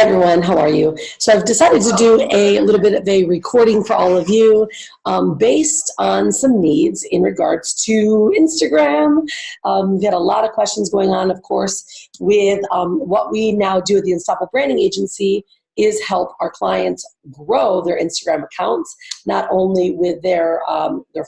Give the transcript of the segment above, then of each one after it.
everyone, how are you? So I've decided to do a little bit of a recording for all of you based on some needs in regards to Instagram. We've had a lot of questions going on, of course, with what we now do at the Unstoppable Branding Agency is help our clients grow their Instagram accounts, not only with their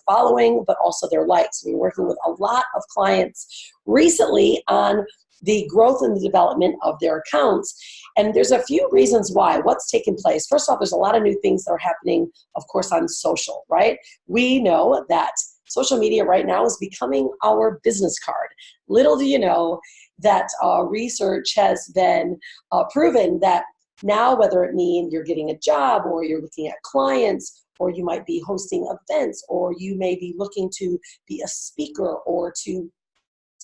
following, but also their likes. We're working with a lot of clients recently on the growth and the development of their accounts. And there's a few reasons why. What's taking place? First off, there's a lot of new things that are happening, of course, on social, right? We know that social media right now is becoming our business card. Little do you know that research has been proven that now, whether it means you're getting a job or you're looking at clients, or you might be hosting events, or you may be looking to be a speaker or to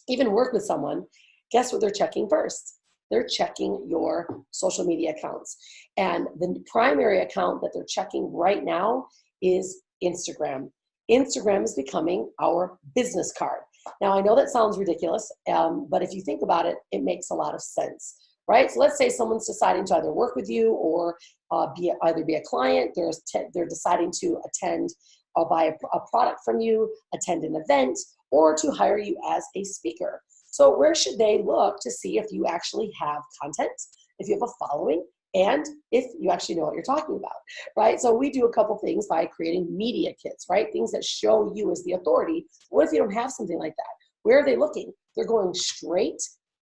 even work with someone, guess what they're checking first? They're checking your social media accounts. And the primary account that they're checking right now is Instagram. Instagram is becoming our business card. Now, I know that sounds ridiculous, but if you think about it, it makes a lot of sense, right? So let's say someone's deciding to either work with you or either be a client. They're deciding to attend or buy a product from you, attend an event, or to hire you as a speaker. So where should they look to see if you actually have content, if you have a following, and if you actually know what you're talking about, right? So we do a couple things by creating media kits, right? Things that show you as the authority. What if you don't have something like that? Where are they looking? They're going straight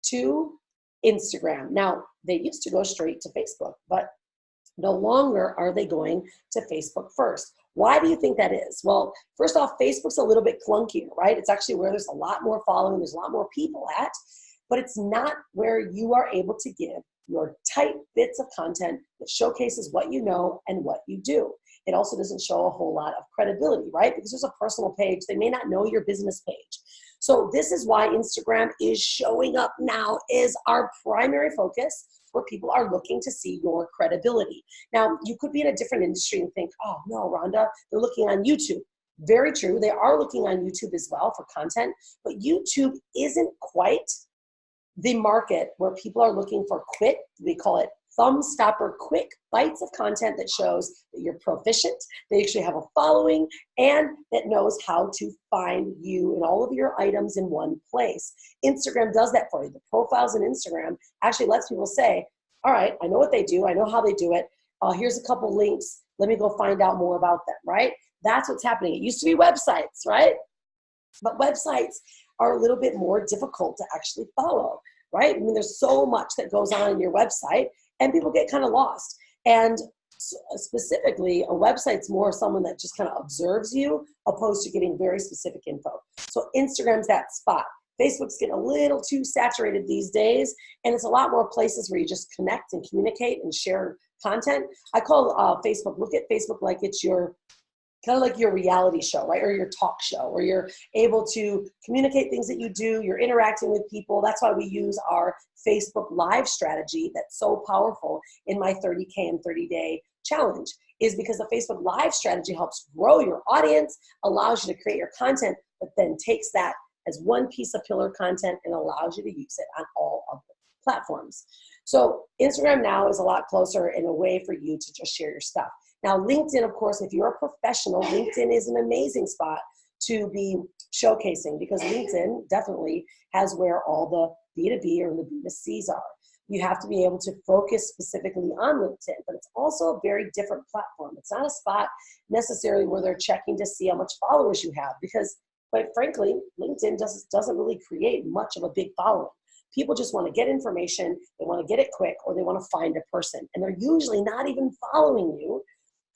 to Instagram. Now, they used to go straight to Facebook, but no longer are they going to Facebook first. Why do you think that is? Well, first off, Facebook's a little bit clunkier, right? It's actually where there's a lot more following, there's a lot more people at, but it's not where you are able to give your tight bits of content that showcases what you know and what you do. It also doesn't show a whole lot of credibility, right? Because there's a personal page. They may not know your business page. So this is why Instagram is showing up now as our primary focus, where people are looking to see your credibility. Now, you could be in a different industry and think, oh no, Rhonda, they're looking on YouTube. Very true, they are looking on YouTube as well for content, but YouTube isn't quite the market where people are looking for quick, we call it thumb stopper, quick bites of content that shows that you're proficient, they actually have a following, and that knows how to find you and all of your items in one place. Instagram does that for you. The profiles in Instagram actually lets people say, all right, I know what they do, I know how they do it, here's a couple links, let me go find out more about them, right? That's what's happening. It used to be websites, right? But websites are a little bit more difficult to actually follow, right? I mean, there's so much that goes on in your website, and people get kind of lost. And specifically, a website's more someone that just kind of observes you, opposed to getting very specific info. So Instagram's that spot. Facebook's getting a little too saturated these days, and it's a lot more places where you just connect and communicate and share content. I call Facebook, look at Facebook like it's your kind of like your reality show, right? Or your talk show, where you're able to communicate things that you do, you're interacting with people. That's why we use our Facebook Live strategy that's so powerful in my 30K and 30-day challenge, is because the Facebook Live strategy helps grow your audience, allows you to create your content, but then takes that as one piece of pillar content and allows you to use it on all of the platforms. So Instagram now is a lot closer in a way for you to just share your stuff. Now, LinkedIn, of course, if you're a professional, LinkedIn is an amazing spot to be showcasing, because LinkedIn definitely has where all the B2B or the B2Cs are. You have to be able to focus specifically on LinkedIn, but it's also a very different platform. It's not a spot necessarily where they're checking to see how much followers you have, because quite frankly, LinkedIn doesn't really create much of a big following. People just want to get information, they want to get it quick, or they want to find a person. And they're usually not even following you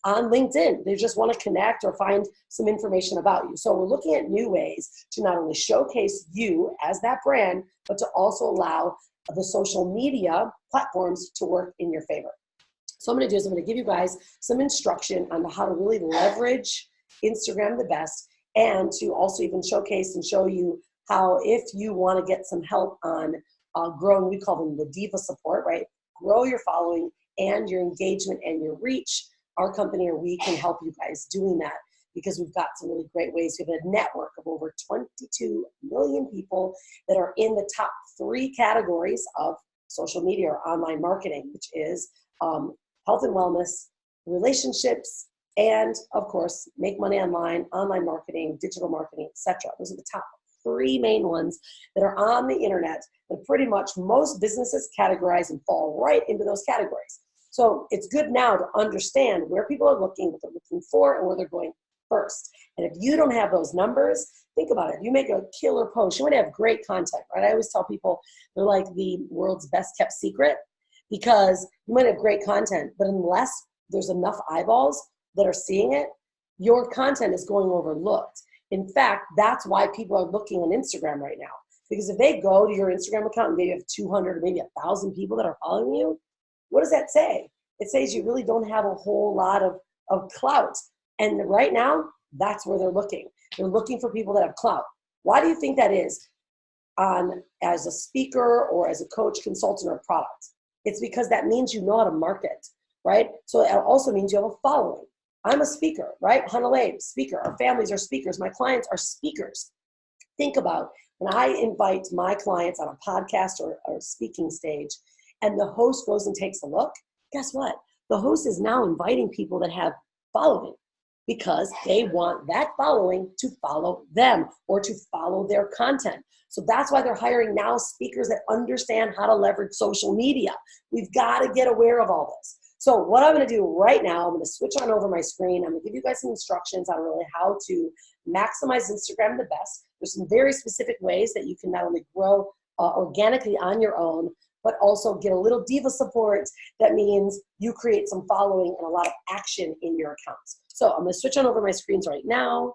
on LinkedIn. They just want to connect or find some information about you. So we're looking at new ways to not only showcase you as that brand, but to also allow the social media platforms to work in your favor. So what I'm going to do is I'm going to give you guys some instruction on how to really leverage Instagram the best, and to also even showcase and show you how, if you want to get some help on growing, we call them the diva support, right? Grow your following and your engagement and your reach. Our company or we can help you guys doing that, because we've got some really great ways. We have a network of over 22 million people that are in the top 3 categories of social media or online marketing, which is health and wellness, relationships, and of course, make money online, online marketing, digital marketing, etc. Those are the top 3 main ones that are on the internet that pretty much most businesses categorize and fall right into those categories. So it's good now to understand where people are looking, what they're looking for, and where they're going first. And if you don't have those numbers, think about it. If you make a killer post, you might have great content, right? I always tell people they're like the world's best kept secret, because you might have great content, but unless there's enough eyeballs that are seeing it, your content is going overlooked. In fact, that's why people are looking on Instagram right now. Because if they go to your Instagram account and maybe you have 200 or maybe 1,000 people that are following you, what does that say? It says you really don't have a whole lot of clout. And right now, that's where they're looking. They're looking for people that have clout. Why do you think that is as a speaker or as a coach, consultant, or product? It's because that means you know how to market, right? So it also means you have a following. I'm a speaker, right? Hanalei, speaker. Our families are speakers. My clients are speakers. Think about when I invite my clients on a podcast or speaking stage, and the host goes and takes a look, guess what? The host is now inviting people that have following, because they want that following to follow them or to follow their content. So that's why they're hiring now speakers that understand how to leverage social media. We've got to get aware of all this. So what I'm going to do right now, I'm going to switch on over my screen. I'm going to give you guys some instructions on really how to maximize Instagram the best. There's some very specific ways that you can not only grow organically on your own, but also get a little diva support. That means you create some following and a lot of action in your accounts. So I'm going to switch on over my screens right now,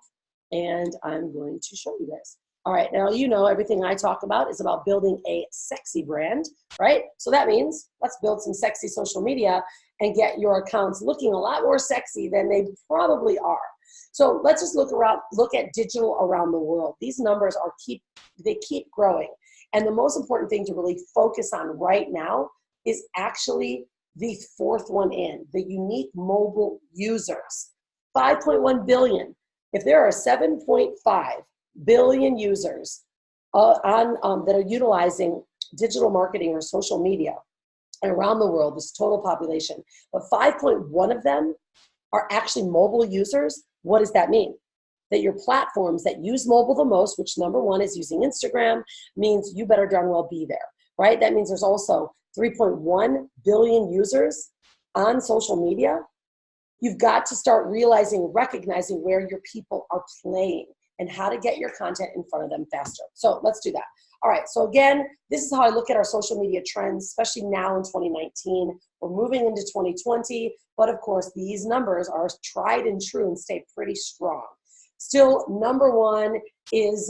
and I'm going to show you this. All right, now you know everything I talk about is about building a sexy brand, right? So that means let's build some sexy social media and get your accounts looking a lot more sexy than they probably are. So let's just look at digital around the world. These numbers they keep growing. And the most important thing to really focus on right now is actually the 4th one in, the unique mobile users. 5.1 billion. If there are 7.5 billion users that are utilizing digital marketing or social media around the world, this total population, but 5.1 of them are actually mobile users, what does that mean? That your platforms that use mobile the most, which number 1 is using Instagram, means you better darn well be there, right? That means there's also 3.1 billion users on social media. You've got to start recognizing where your people are playing and how to get your content in front of them faster. So let's do that. All right, so again, this is how I look at our social media trends, especially now in 2019. We're moving into 2020, but of course, these numbers are tried and true and stay pretty strong. Still, number 1 is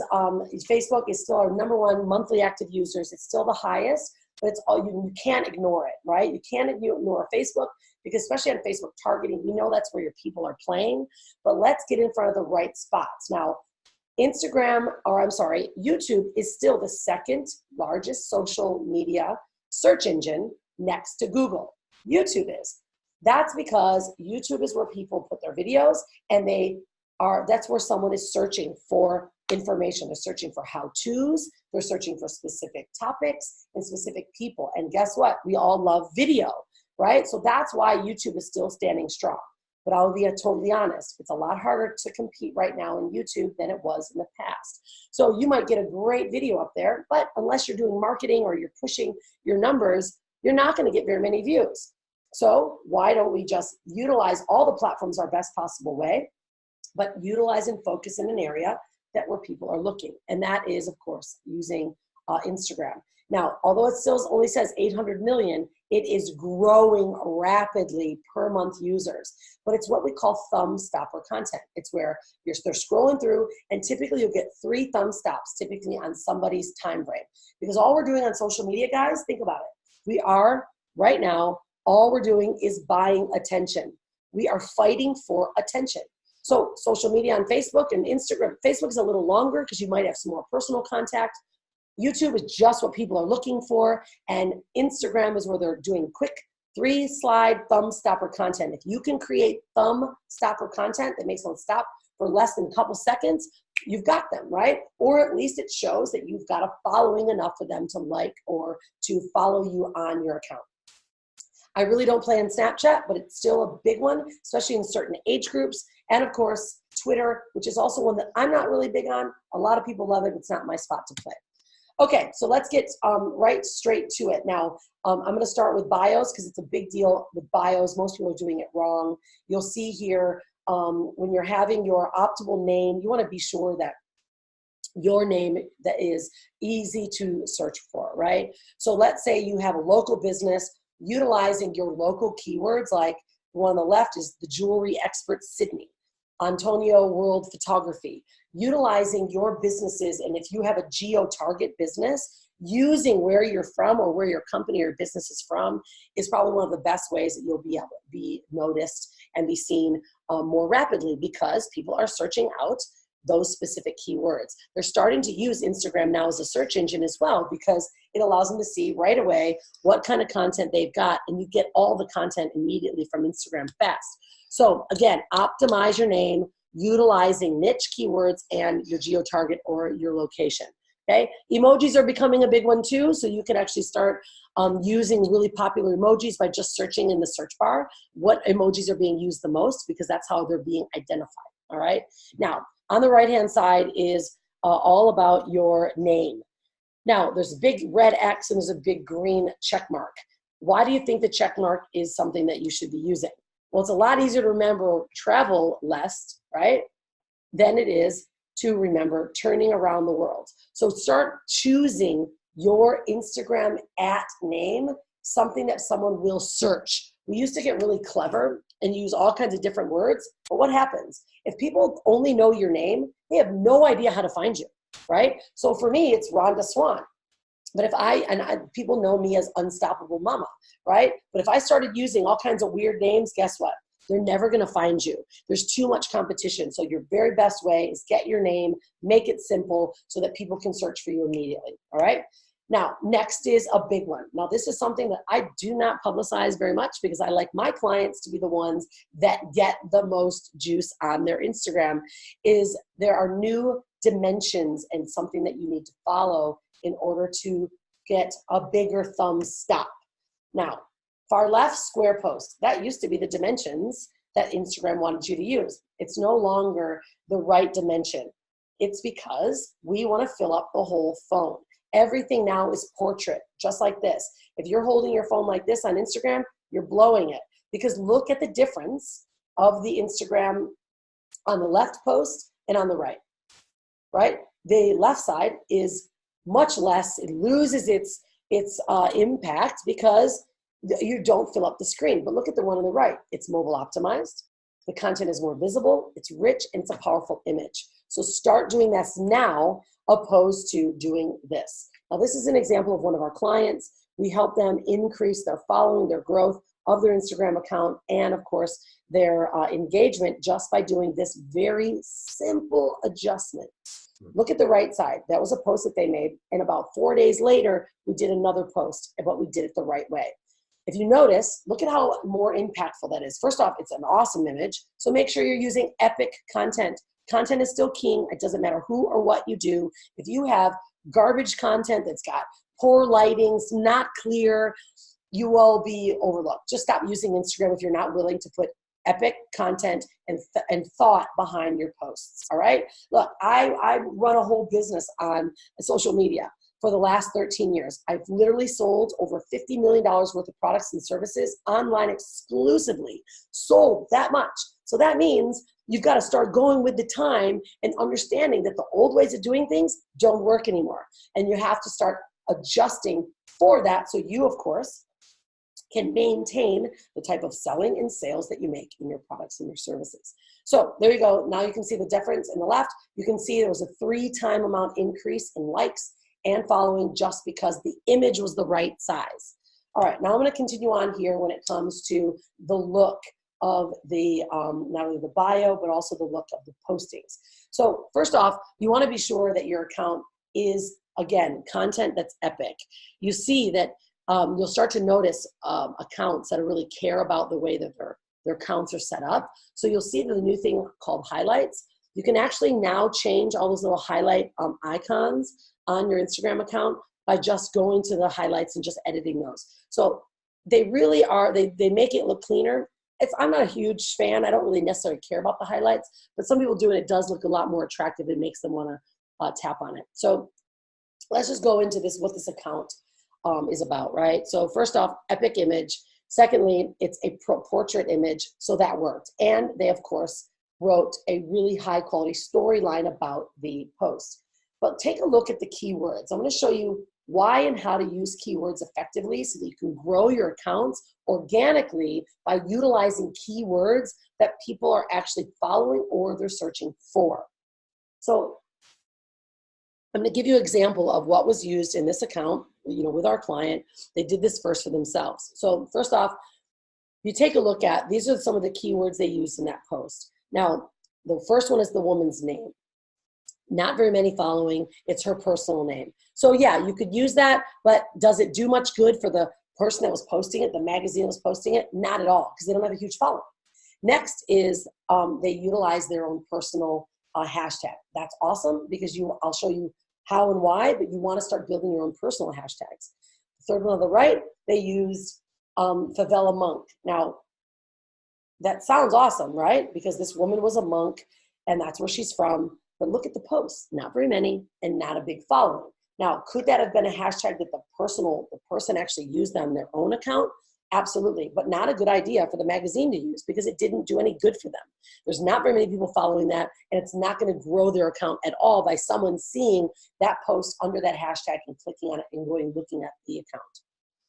Facebook is still our number 1 monthly active users. It's still the highest, but it's all you can't ignore it, right? You can't ignore Facebook, because especially on Facebook targeting, we know that's where your people are playing. But let's get in front of the right spots. Now, YouTube is still the 2nd largest social media search engine next to Google. YouTube is. That's because YouTube is where people put their videos, and that's where someone is searching for information. They're searching for how-tos, they're searching for specific topics and specific people. And guess what? We all love video, right? So that's why YouTube is still standing strong. But I'll be totally honest, it's a lot harder to compete right now in YouTube than it was in the past. So you might get a great video up there, but unless you're doing marketing or you're pushing your numbers, you're not going to get very many views. So why don't we just utilize all the platforms our best possible way, but utilize and focus in an area where people are looking. And that is, of course, using Instagram. Now, although it still only says 800 million, it is growing rapidly per month users. But it's what we call thumb stopper content. It's where they're scrolling through, and typically you'll get 3 thumb stops typically on somebody's time frame. Because all we're doing on social media, guys, think about it. Right now, all we're doing is buying attention. We are fighting for attention. So social media on Facebook and Instagram. Facebook is a little longer because you might have some more personal contact. YouTube is just what people are looking for, and Instagram is where they're doing quick 3-slide thumb stopper content. If you can create thumb stopper content that makes one stop for less than a couple seconds, you've got them, right? Or at least it shows that you've got a following enough for them to like or to follow you on your account. I really don't play on Snapchat, but it's still a big one, especially in certain age groups. And of course, Twitter, which is also one that I'm not really big on. A lot of people love it. It's not my spot to play. Okay, so let's get right straight to it. Now, I'm going to start with bios because it's a big deal with bios. Most people are doing it wrong. You'll see here when you're having your optimal name, you want to be sure that your name that is easy to search for, right? So let's say you have a local business utilizing your local keywords, like the one on the left is the jewelry expert Sydney, Antonio World Photography, utilizing your businesses. And if you have a geo-target business, using where you're from or where your company or business is from is probably one of the best ways that you'll be able to be noticed and be seen more rapidly, because people are searching out those specific keywords. They're starting to use Instagram now as a search engine as well, because it allows them to see right away what kind of content they've got, and you get all the content immediately from Instagram fast. So again, optimize your name utilizing niche keywords and your geo-target or your location. Okay, emojis are becoming a big one too, so you can actually start using really popular emojis by just searching in the search bar what emojis are being used the most, because that's how they're being identified. All right, now on the right-hand side is all about your name. Now, there's a big red X and there's a big green check mark. Why do you think the check mark is something that you should be using? Well, it's a lot easier to remember travel less, right, than it is to remember turning around the world. So start choosing your Instagram @ name, something that someone will search. We used to get really clever and use all kinds of different words, but what happens? If people only know your name, they have no idea how to find you, right? So for me, it's Rhonda Swan. But if people know me as Unstoppable Mama, right? But if I started using all kinds of weird names, guess what? They're never going to find you. There's too much competition. So your very best way is get your name, make it simple so that people can search for you immediately, all right? Now, next is a big one. Now, this is something that I do not publicize very much because I like my clients to be the ones that get the most juice on their Instagram, is there are new dimensions and something that you need to follow in order to get a bigger thumbs up. Now, far left, square post. That used to be the dimensions that Instagram wanted you to use. It's no longer the right dimension. It's because we want to fill up the whole phone. Everything now is portrait, just like this. If you're holding your phone like this on Instagram, you're blowing it. Because look at the difference of the Instagram on the left post and on the right, right? The left side is much less, it loses its impact because you don't fill up the screen. But look at the one on the right. It's mobile optimized. The content is more visible, it's rich, and it's a powerful image. So start doing this now, opposed to doing this. Now, this is an example of one of our clients. We help them increase their following, their growth of their Instagram account, and of course, their engagement just by doing this very simple adjustment. Look at the right side. That was a post that they made, and about 4 days later, we did another post, but we did it the right way. If you notice, look at how more impactful that is. First off, it's an awesome image, so make sure you're using epic content. Content is still king. It doesn't matter who or what you do. If you have garbage content that's got poor lightings, not clear, you will be overlooked. Just stop using Instagram if you're not willing to put epic content and thought behind your posts, all right? Look, I run a whole business on social media for the last 13 years. I've literally sold over $50 million worth of products and services online exclusively, sold that much. So that means you've got to start going with the time and understanding that the old ways of doing things don't work anymore. And you have to start adjusting for that so you, of course, can maintain the type of selling and sales that you make in your products and your services. So there you go. Now you can see the difference in the left. You can see there was a 3-time amount increase in likes and following just because the image was the right size. All right, now I'm going to continue on here when it comes to the look of the, not only the bio, but also the look of the postings. So first off, you want to be sure that your account is, again, content that's epic. You see that you'll start to notice accounts that really care about the way that their accounts are set up. So you'll see the new thing called highlights. You can actually now change all those little highlight icons on your Instagram account by just going to the highlights and just editing those. So they really are, they make it look cleaner. I'm not a huge fan. I don't really necessarily care about the highlights, but some people do, and it does look a lot more attractive. It makes them want to tap on it. So let's just go into this, what this account is about, right? So first off, epic image. Secondly, it's a portrait image, so that worked. And they, of course, wrote a really high quality storyline about the post. But take a look at the keywords. I'm going to show you why and how to use keywords effectively so that you can grow your accounts organically by utilizing keywords that people are actually following or they're searching for. So I'm going to give you an example of what was used in this account, with our client. They did this first for themselves. So first off, you take a look at, these are some of the keywords they used in that post. Now, the first one is the woman's name. Not very many following. It's her personal name. So yeah, you could use that, but does it do much good for the person that was posting it, the magazine that was posting it? Not at all, because they don't have a huge following. Next is they utilize their own personal hashtag. That's awesome, because I'll show you how and why, but you want to start building your own personal hashtags. The third one on the right, they used favela monk. Now, that sounds awesome, right? Because this woman was a monk, and that's where she's from. But look at the posts, not very many and not a big following. Now, could that have been a hashtag that the person actually used on their own account? Absolutely, but not a good idea for the magazine to use because it didn't do any good for them. There's not very many people following that, and it's not going to grow their account at all by someone seeing that post under that hashtag and clicking on it and going looking at the account.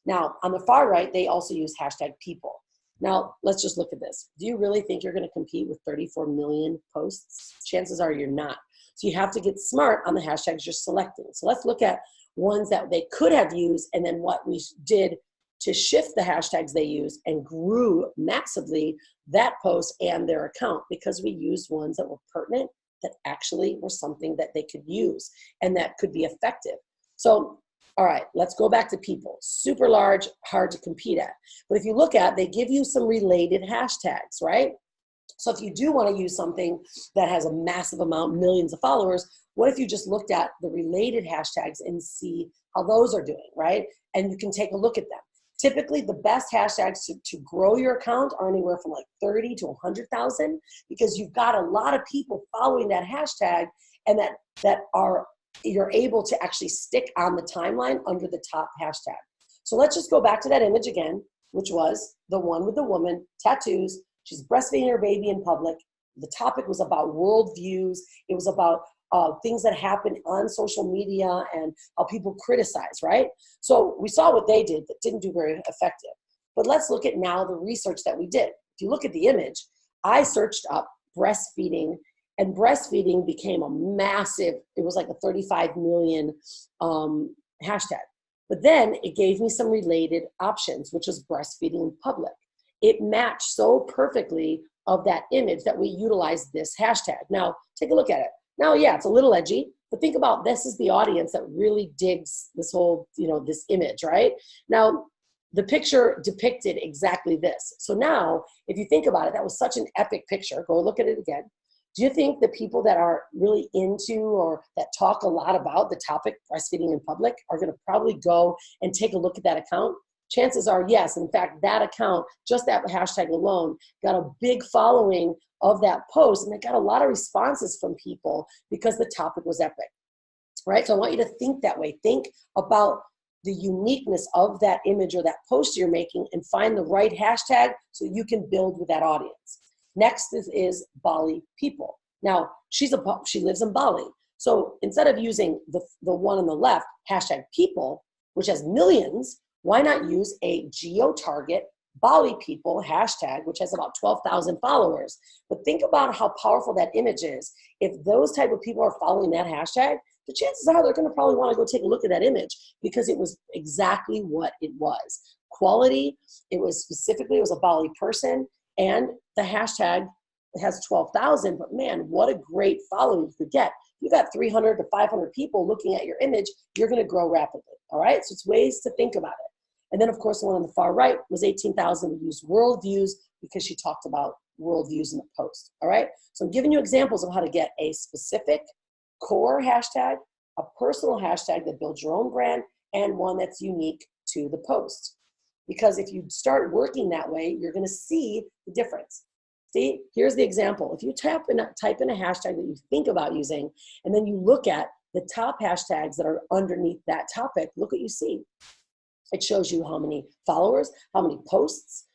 Now, on the far right, they also use hashtag people. Now, let's just look at this. Do you really think you're going to compete with 34 million posts? Chances are you're not. So you have to get smart on the hashtags you're selecting. So let's look at ones that they could have used and then what we did to shift the hashtags they used and grew massively that post and their account because we used ones that were pertinent, that actually were something that they could use and that could be effective. So all right, let's go back to people. Super large, hard to compete at. But if you look at, they give you some related hashtags, right? So if you do want to use something that has a massive amount, millions of followers, what if you just looked at the related hashtags and see how those are doing, right? And you can take a look at them. Typically, the best hashtags to grow your account are anywhere from like 30 to 100,000 because you've got a lot of people following that hashtag and that you're able to actually stick on the timeline under the top hashtag. So let's just go back to that image again, which was the one with the woman, tattoos. She's breastfeeding her baby in public. The topic was about worldviews. It was about things that happen on social media and how people criticize, right? So we saw what they did that didn't do very effective. But let's look at now the research that we did. If you look at the image, I searched up breastfeeding, and breastfeeding became a massive, it was like a 35 million hashtag. But then it gave me some related options, which was breastfeeding in public. It matched so perfectly of that image that we utilized this hashtag. Now, take a look at it. Now, yeah, it's a little edgy, but think about this is the audience that really digs this whole, this image, right? Now, the picture depicted exactly this. So now, if you think about it, that was such an epic picture. Go look at it again. Do you think the people that are really into or that talk a lot about the topic breastfeeding in public are going to probably go and take a look at that account? Chances are yes. In fact, that account, just that hashtag alone, got a big following of that post, and it got a lot of responses from people because the topic was epic, right? So I want you to think that way. Think about the uniqueness of that image or that post you're making and find the right hashtag so you can build with that audience. Next is Bali people. Now, she lives in Bali. So instead of using the one on the left, hashtag people, which has millions, why not use a geo-target Bali people hashtag, which has about 12,000 followers? But think about how powerful that image is. If those type of people are following that hashtag, the chances are they're going to probably want to go take a look at that image because it was exactly what it was. Quality, it was a Bali person, and the hashtag has 12,000, but man, what a great following you could get. You got 300 to 500 people looking at your image, you're going to grow rapidly, all right? So it's ways to think about it. And then, of course, the one on the far right was 18,000. We used worldviews because she talked about worldviews in the post, all right? So I'm giving you examples of how to get a specific core hashtag, a personal hashtag that builds your own brand, and one that's unique to the post. Because if you start working that way, you're gonna see the difference. See, here's the example. If you type in a hashtag that you think about using, and then you look at the top hashtags that are underneath that topic, look what you see. It shows you how many followers, how many posts,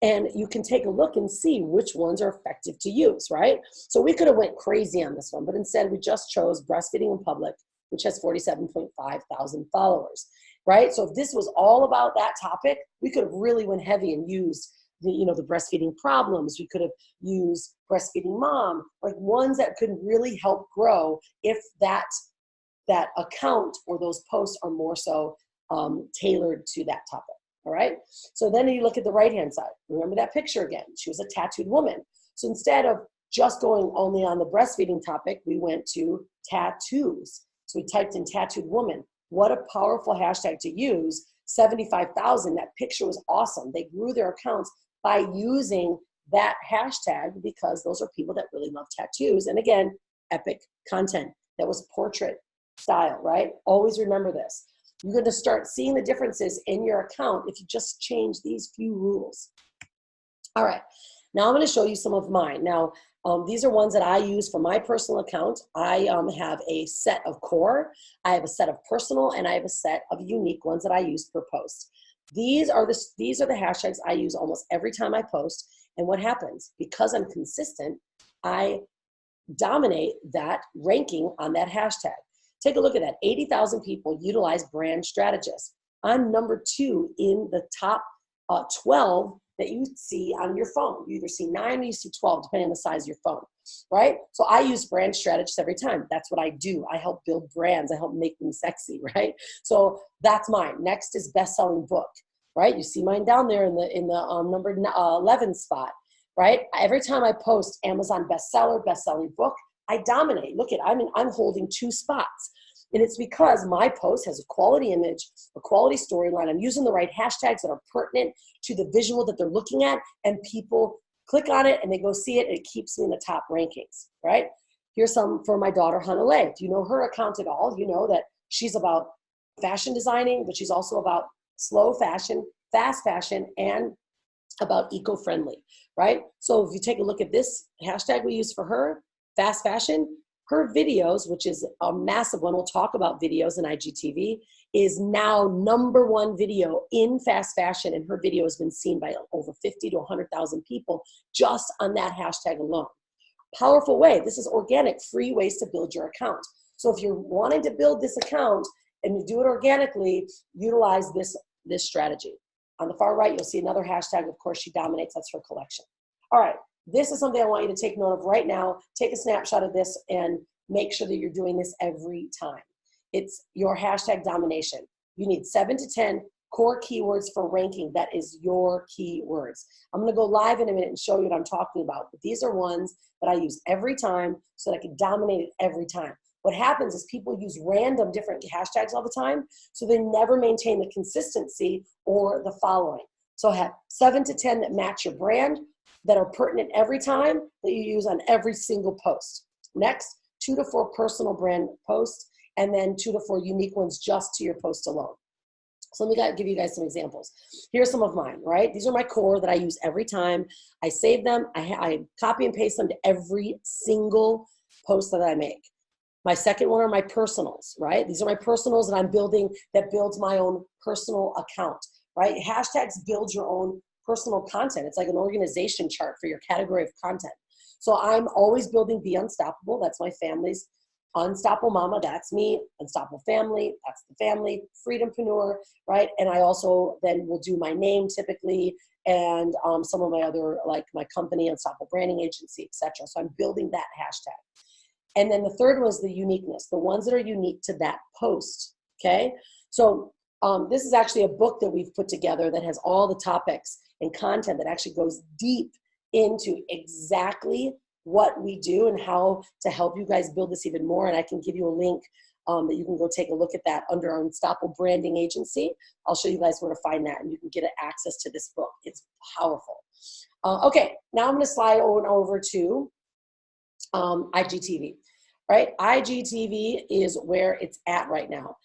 and you can take a look and see which ones are effective to use, right? So we could have went crazy on this one, but instead we just chose breastfeeding in public, which has 47.5 thousand followers, right? So if this was all about that topic, we could have really went heavy and used the breastfeeding problems. We could have used breastfeeding mom, like ones that could really help grow if that account or those posts are more so tailored to that topic. All right. So then you look at the right-hand side. Remember that picture again. She was a tattooed woman. So instead of just going only on the breastfeeding topic, we went to tattoos. So we typed in tattooed woman. What a powerful hashtag to use. 75,000. That picture was awesome. They grew their accounts by using that hashtag because those are people that really love tattoos. And again, epic content. That was portrait style, right? Always remember this. You're going to start seeing the differences in your account if you just change these few rules. All right, now I'm going to show you some of mine. Now, these are ones that I use for my personal account. I have a set of core, I have a set of personal, and I have a set of unique ones that I use per post. These are the hashtags I use almost every time I post. And what happens? Because I'm consistent, I dominate that ranking on that hashtag. Take a look at that. 80,000 people utilize brand strategists. I'm number 2 in the top 12 that you see on your phone. You either see 9 or you see 12, depending on the size of your phone, right? So I use brand strategists every time. That's what I do. I help build brands. I help make them sexy, right? So that's mine. Next is best-selling book, right? You see mine down there in the number 11 spot, right? Every time I post Amazon bestseller, best-selling book, I dominate. Look at, I'm holding 2 spots. And it's because my post has a quality image, a quality storyline. I'm using the right hashtags that are pertinent to the visual that they're looking at, and people click on it and they go see it, and it keeps me in the top rankings, right? Here's some for my daughter, Hannah Lay. Do you know her account at all? You know that she's about fashion designing, but she's also about slow fashion, fast fashion, and about eco-friendly, right? So if you take a look at this hashtag we use for her, fast fashion, her videos, which is a massive one, we'll talk about videos in IGTV, is now number 1 video in fast fashion, and her video has been seen by over 50 to 100,000 people just on that hashtag alone. Powerful way. This is organic, free ways to build your account. So if you're wanting to build this account and you do it organically, utilize this strategy. On the far right, you'll see another hashtag. Of course, she dominates. That's her collection. All right. This is something I want you to take note of right now. Take a snapshot of this and make sure that you're doing this every time. It's your hashtag domination. You need 7 to 10 core keywords for ranking. That is your keywords. I'm going to go live in a minute and show you what I'm talking about. But these are ones that I use every time so that I can dominate it every time. What happens is people use random different hashtags all the time, so they never maintain the consistency or the following. So have 7 to 10 that match your brand, that are pertinent every time, that you use on every single post. Next, 2 to 4 personal brand posts, and then 2 to 4 unique ones just to your post alone. So let me give you guys some examples. Here's some of mine, right? These are my core that I use every time. I save them, I copy and paste them to every single post that I make. My second one are my personals, right? These are my personals that I'm building, that builds my own personal account, right? Hashtags build your own personal content. It's like an organization chart for your category of content. So I'm always building Be Unstoppable. That's my family's. Unstoppable Mama, that's me. Unstoppable Family, that's the family. Freedompreneur, right? And I also then will do my name typically, and some of my other, like my company, Unstoppable Branding Agency, etc. So I'm building that hashtag. And then the third was the uniqueness, the ones that are unique to that post, okay? So this is actually a book that we've put together that has all the topics and content that actually goes deep into exactly what we do and how to help you guys build this even more. And I can give you a link that you can go take a look at that under our Unstoppable Branding Agency. I'll show you guys where to find that, and you can get access to this book. It's powerful. Okay, now I'm going to slide on over to IGTV, right? IGTV is where it's at right now.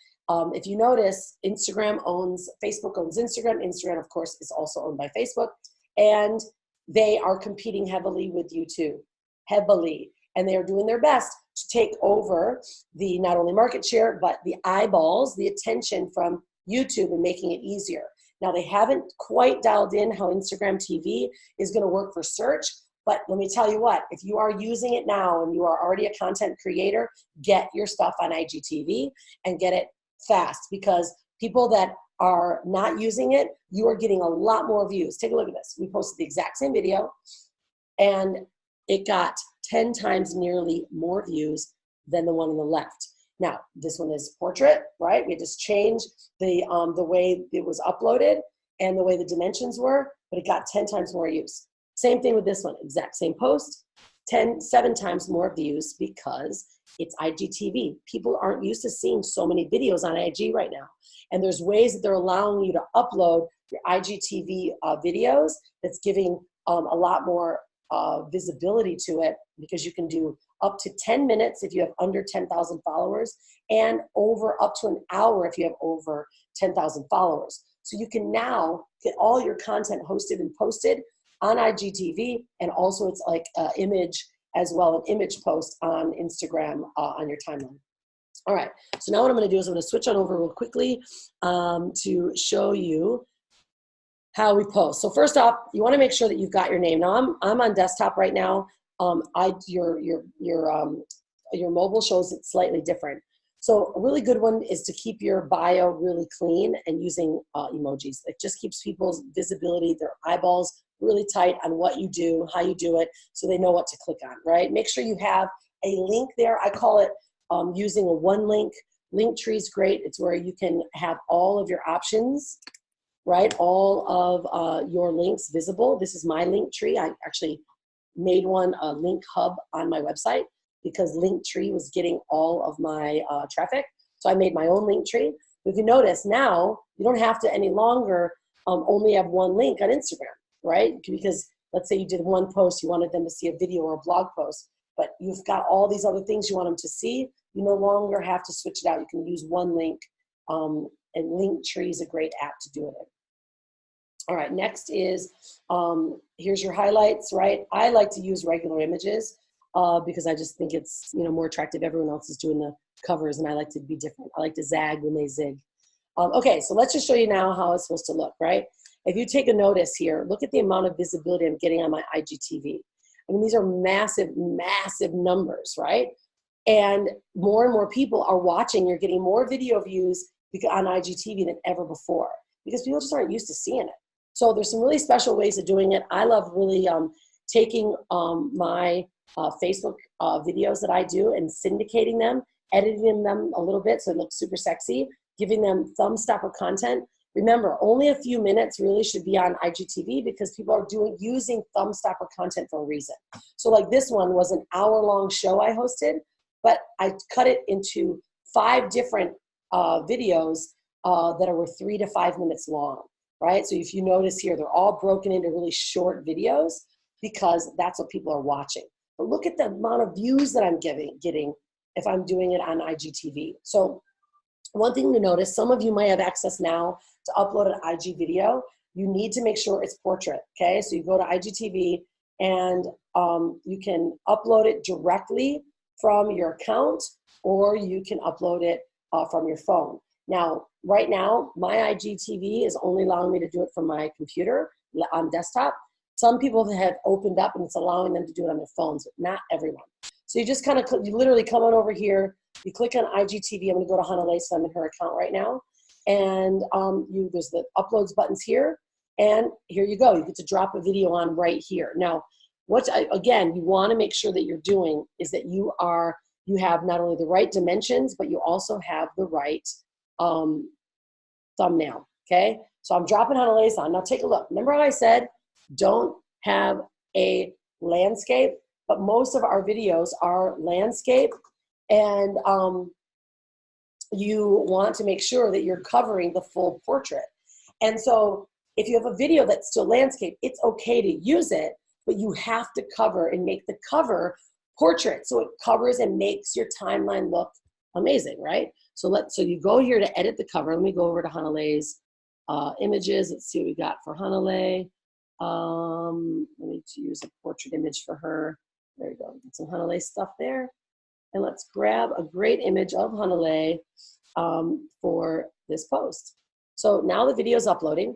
If you notice, Facebook owns Instagram. Instagram, of course, is also owned by Facebook. And they are competing heavily with YouTube, heavily. And they are doing their best to take over the not only market share, but the eyeballs, the attention from YouTube and making it easier. Now, they haven't quite dialed in how Instagram TV is going to work for search, but let me tell you what, if you are using it now and you are already a content creator, get your stuff on IGTV and get it fast, because people that are not using it, you are getting a lot more views. Take a look at this. We posted the exact same video and it got 10 times nearly more views than the one on the left. Now, this one is portrait, right? We just changed the way it was uploaded and the way the dimensions were, but it got 10 times more views. Same thing with this one, exact same post, 7 times more views because it's IGTV. People aren't used to seeing so many videos on IG right now. And there's ways that they're allowing you to upload your IGTV videos that's giving a lot more visibility to it, because you can do up to 10 minutes if you have under 10,000 followers, and over up to an hour if you have over 10,000 followers. So you can now get all your content hosted and posted on IGTV, and also it's like image as well, an image post on Instagram on your timeline. All right, so now what I'm going to do is I'm going to switch on over real quickly to show you how we post. So first off, you want to make sure that you've got your name. Now I'm on desktop right now. Your mobile shows it slightly different. So a really good one is to keep your bio really clean and using emojis. It just keeps people's visibility, their eyeballs really tight on what you do, how you do it, so they know what to click on, right? Make sure you have a link there. I call it using a one link. Linktree is great. It's where you can have all of your options, right? All of your links visible. This is my Linktree. I actually made one a link hub on my website because Linktree was getting all of my traffic. So I made my own Linktree. If you notice now, you don't have to any longer only have one link on Instagram, right? Because let's say you did one post, you wanted them to see a video or a blog post, but you've got all these other things you want them to see. You no longer have to switch it out. You can use one link, and Linktree is a great app to do it in. All right, next is, here's your highlights, right? I like to use regular images because I just think it's more attractive. Everyone else is doing the covers and I like to be different. I like to zag when they zig. Okay, so let's just show you now how it's supposed to look, right? If you take a notice here, look at the amount of visibility I'm getting on my IGTV. I mean, these are massive, massive numbers, right? And more people are watching. You're getting more video views on IGTV than ever before because people just aren't used to seeing it. So there's some really special ways of doing it. I love really taking my Facebook videos that I do and syndicating them, editing them a little bit so it looks super sexy, giving them thumbstopper content. Remember, only a few minutes really should be on IGTV because people are using thumbstopper content for a reason. So like this one was an hour-long show I hosted, but I cut it into 5 different videos that were 3 to 5 minutes long. Right? So if you notice here, they're all broken into really short videos because that's what people are watching. But look at the amount of views that I'm getting if I'm doing it on IGTV. So one thing to notice, some of you might have access now to upload an IG video. You need to make sure it's portrait, okay? So you go to IGTV and you can upload it directly from your account or you can upload it from your phone. Now, right now, my IGTV is only allowing me to do it from my computer on desktop. Some people have opened up and it's allowing them to do it on their phones, but not everyone. So you just kind of, you literally come on over here, you click on IGTV. I'm going to go to Hannah Lace, I'm in her account right now. And there's the uploads buttons here. And here you go. You get to drop a video on right here. Now, again, you want to make sure that you're doing is that you have not only the right dimensions, but you also have the right thumbnail, okay? So I'm dropping Hannah Lace on. Now take a look. Remember how I said don't have a landscape, but most of our videos are landscape, and you want to make sure that you're covering the full portrait. And so If you have a video that's still landscape, it's okay to use it, but you have to cover and make the cover portrait. So it covers and makes your timeline look amazing, right? So you go here to edit the cover. Let me go over to Hanalei's images. Let's see what we got for Hanalei. Let me use a portrait image for her. There you go. Get some Hanalei stuff there. And let's grab a great image of Hanalei for this post. So now the video is uploading.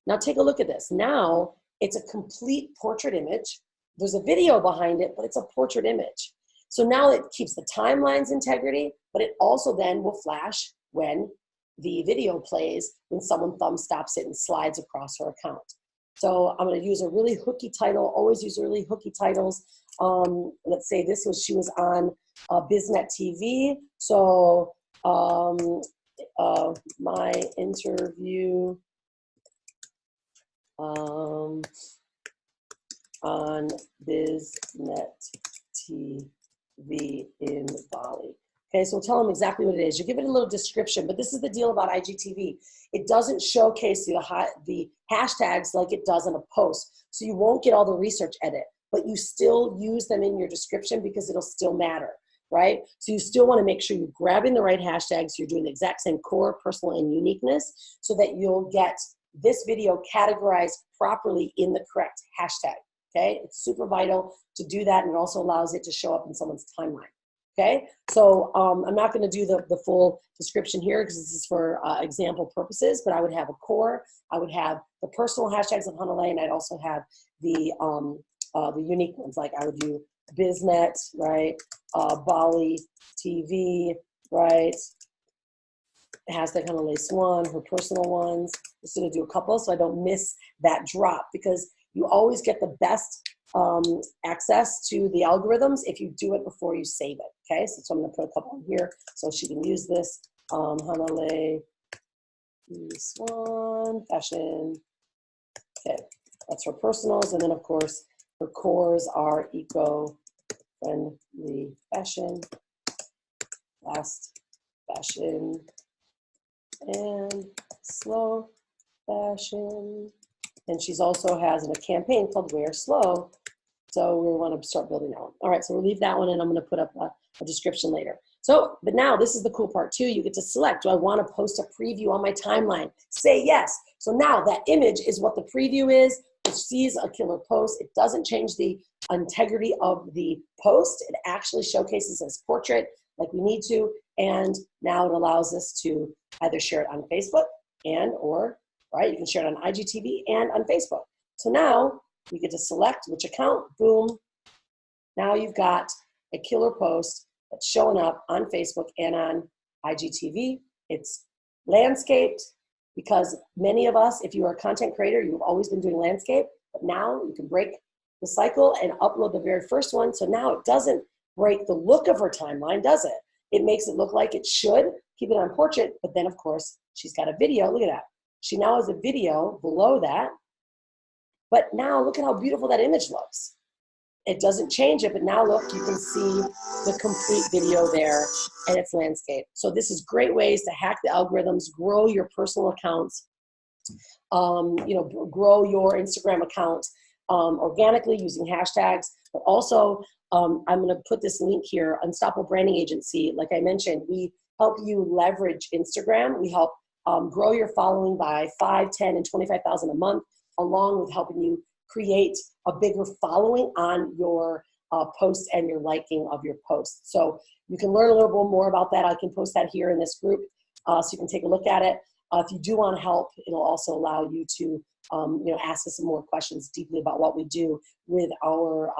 Now take a look at this. Now it's a complete portrait image. There's a video behind it, but it's a portrait image. So now it keeps the timeline's integrity, but it also then will flash when the video plays, when someone thumb stops it and slides across her account. So I'm going to use a really hooky title. Always use really hooky titles. Let's say she was on BizNet TV. So my interview on BizNet TV in Bali. Okay, so we'll tell them exactly what it is. You give it a little description, but this is the deal about IGTV. It doesn't showcase the hashtags like it does in a post. So you won't get all the research edit, but you still use them in your description because it'll still matter, right? So you still want to make sure you're grabbing the right hashtags. You're doing the exact same core, personal, and uniqueness so that you'll get this video categorized properly in the correct hashtag, okay? It's super vital to do that, and it also allows it to show up in someone's timeline. Okay, so I'm not going to do the full description here because this is for example purposes, but I would have a core, I would have the personal hashtags of Hanalei, and I'd also have the unique ones, like I would do BizNet, right, Bali TV, right, hashtag Rhonda Swan, her personal ones. Just going to do a couple so I don't miss that drop, because you always get the best access to the algorithms if you do it before you save it. Okay, so I'm going to put a couple in here so she can use this. Hanalei Swan fashion. Okay, that's her personals, and then of course her cores are eco-friendly fashion, fast fashion, and slow fashion. And she's also has a campaign called Wear Slow. So we want to start building that one. All right, so we'll leave that one, and I'm going to put up a description later. So, but now this is the cool part too. You get to select, do I want to post a preview on my timeline? Say yes. So now that image is what the preview is. It sees a killer post. It doesn't change the integrity of the post. It actually showcases as portrait like we need to. And now it allows us to either share it on Facebook or right? You can share it on IGTV and on Facebook. So now we get to select which account, boom. Now you've got a killer post that's showing up on Facebook and on IGTV. It's landscaped because many of us, if you are a content creator, you've always been doing landscape, but now you can break the cycle and upload the very first one. So now it doesn't break the look of her timeline, does it? It makes it look like it should. Keep it on portrait, but then of course she's got a video. Look at that. She now has a video below that, but now look at how beautiful that image looks. It doesn't change it, but now look, you can see the complete video there, and it's landscape. So this is great ways to hack the algorithms, grow your personal accounts, grow your Instagram account organically using hashtags, but also I'm going to put this link here, Unstoppable Branding Agency. Like I mentioned, we help you leverage Instagram. We help grow your following by 5, 10, and 25,000 a month, along with helping you create a bigger following on your posts and your liking of your posts. So you can learn a little bit more about that. I can post that here in this group so you can take a look at it. If you do want help, it'll also allow you to ask us some more questions deeply about what we do with our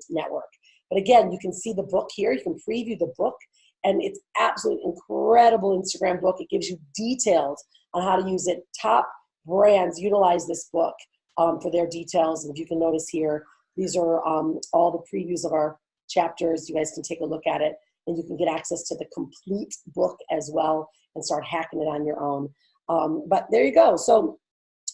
network. But again, you can see the book here. You can preview the book. And it's absolutely incredible Instagram book. It gives you details on how to use it. Top brands utilize this book for their details. And if you can notice here, these are all the previews of our chapters. You guys can take a look at it, and you can get access to the complete book as well and start hacking it on your own. But there you go. So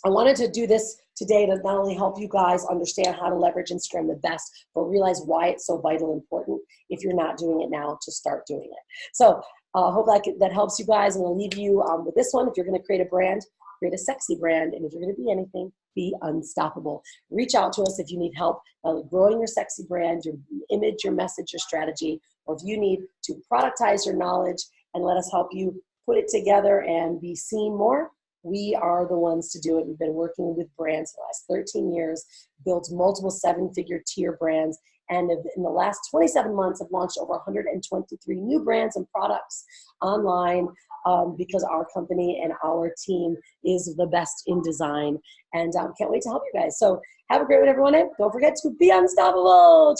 I wanted to do this today to not only help you guys understand how to leverage Instagram the best, but realize why it's so vital and important if you're not doing it now to start doing it. So hope that helps you guys. I'm going to leave you with this one. If you're going to create a brand, create a sexy brand. And if you're going to be anything, be unstoppable. Reach out to us if you need help growing your sexy brand, your image, your message, your strategy, or if you need to productize your knowledge and let us help you put it together and be seen more. We are the ones to do it. We've been working with brands for the last 13 years, built multiple 7-figure tier brands, and in the last 27 months have launched over 123 new brands and products online because our company and our team is the best in design. And can't wait to help you guys. So have a great one, everyone. Don't forget to be unstoppable.